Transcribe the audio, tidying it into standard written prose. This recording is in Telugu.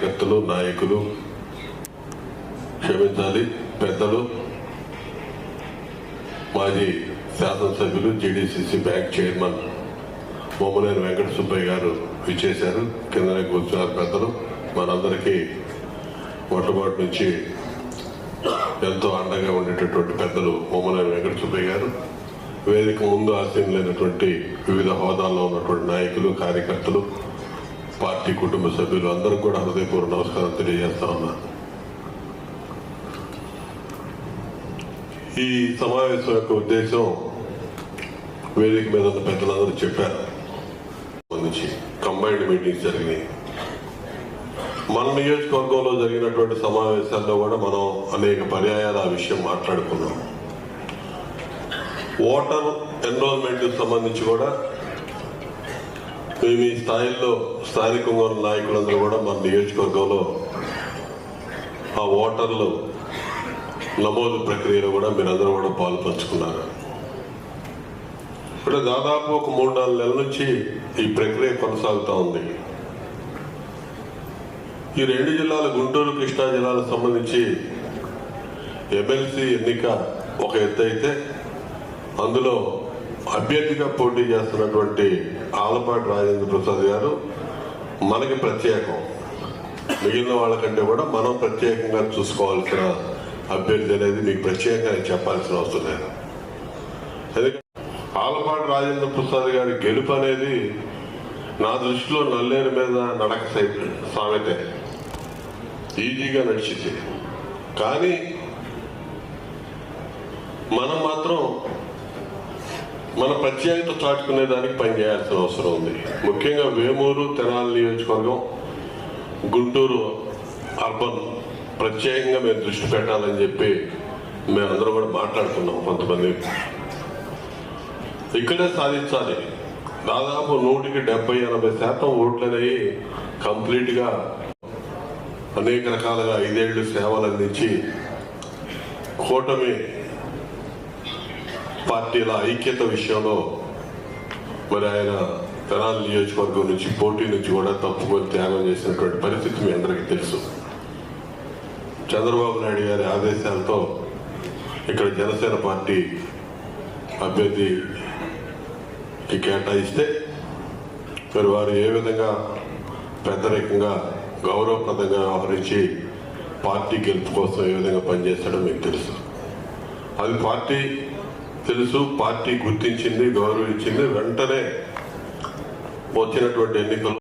కార్యకర్తలు, నాయకులు, క్షమించాలి పెద్దలు, మాజీ శాసనసభ్యులు, GDCC bank chairman Momaneni Venkata Subbaiah గారు విచ్చేశారు. కిందనే కూర్చున్నారు పెద్దలు. మనందరికీ మొట్టమొదటి నుంచి ఎంతో అండగా ఉండేటటువంటి పెద్దలు మోమనేని వెంకట సుబ్బయ్య గారు, వేదిక ముందు ఆసీనులైనటువంటి వివిధ హోదాల్లో ఉన్నటువంటి నాయకులు, కార్యకర్తలు, పార్టీ కుటుంబ సభ్యులు అందరికీ కూడా హృదయపూర్వక నమస్కారం తెలియజేస్తా ఉన్నా. ఈ సమావేశం యొక్క ఉద్దేశం వేదిక మీద ఉన్న పెద్దలందరూ చెప్పారు. నుంచి కంబైన్డ్ మీటింగ్స్ జరిగినాయి. మన నియోజకవర్గంలో జరిగినటువంటి సమావేశాల్లో కూడా మనం అనేక పర్యాయాలు ఆ విషయం మాట్లాడుకున్నాం. ఓటర్ ఎన్రోల్మెంట్ సంబంధించి కూడా మేము ఈ స్థాయిలో స్థానికంగా ఉన్న నాయకులందరూ కూడా మన నియోజకవర్గంలో ఆ ఓటర్లు నమోదు ప్రక్రియలో కూడా మీరందరూ కూడా పాలు పంచుకున్నారు. ఇప్పుడు దాదాపు ఒక 3-4 నెలల నుంచి ఈ ప్రక్రియ కొనసాగుతూ ఉంది. ఈ 2 జిల్లాల, గుంటూరు, కృష్ణా జిల్లాలకు సంబంధించి ఎమ్మెల్సీ ఎన్నిక ఒక ఎత్తు అయితే, అందులో అభ్యర్థిగా పోటీ చేస్తున్నటువంటి ఆలపాటి రాజేంద్ర ప్రసాద్ గారు మనకి ప్రత్యేకం. మిగిలిన వాళ్ళకంటే కూడా మనం ప్రత్యేకంగా చూసుకోవాల్సిన అభ్యర్థి అనేది మీకు ప్రత్యేకంగా చెప్పాల్సిన అవసరం లేదు. ఎందుకంటే ఆలపాటి రాజేంద్ర ప్రసాద్ గారి గెలుపు అనేది నా దృష్టిలో నల్లేరు మీద నడక సామెతే, ఈజీగా నడిచింది. కానీ మనం మాత్రం మన ప్రత్యేకత చాటుకునే దానికి పనిచేయాల్సిన అవసరం ఉంది. ముఖ్యంగా వేమూరు, తెనాలి నియోజకవర్గం, గుంటూరు అర్బన్ ప్రత్యేకంగా మేము దృష్టి పెట్టాలని చెప్పి మేమందరం కూడా మాట్లాడుకున్నాం. కొంతమంది ఇక్కడే సాధించాలి. దాదాపు 100-70-80% ఓట్లు అనేవి కంప్లీట్గా అనేక రకాలుగా 5 ఏళ్లు సేవలు అందించి కూటమి పార్టీల ఐక్యత విషయంలో మరి ఆయన తెనాలి నియోజకవర్గం నుంచి పోటీ నుంచి కూడా తప్పుకొని త్యాగం చేసినటువంటి పరిస్థితి మీ అందరికీ తెలుసు. చంద్రబాబు నాయుడు గారి ఆదేశాలతో ఇక్కడ జనసేన పార్టీ అభ్యర్థికి కేటాయిస్తే మరి వారు ఏ విధంగా పెద్దరికంగా గౌరవప్రదంగా వ్యవహరించి పార్టీ గెలుపు కోసం ఏ విధంగా పనిచేస్తాడో మీకు తెలుసు. అది పార్టీ తెలుసు, పార్టీ గుర్తించింది, గౌరవించింది. వెంటనే వచ్చినటువంటి ఎన్నికలు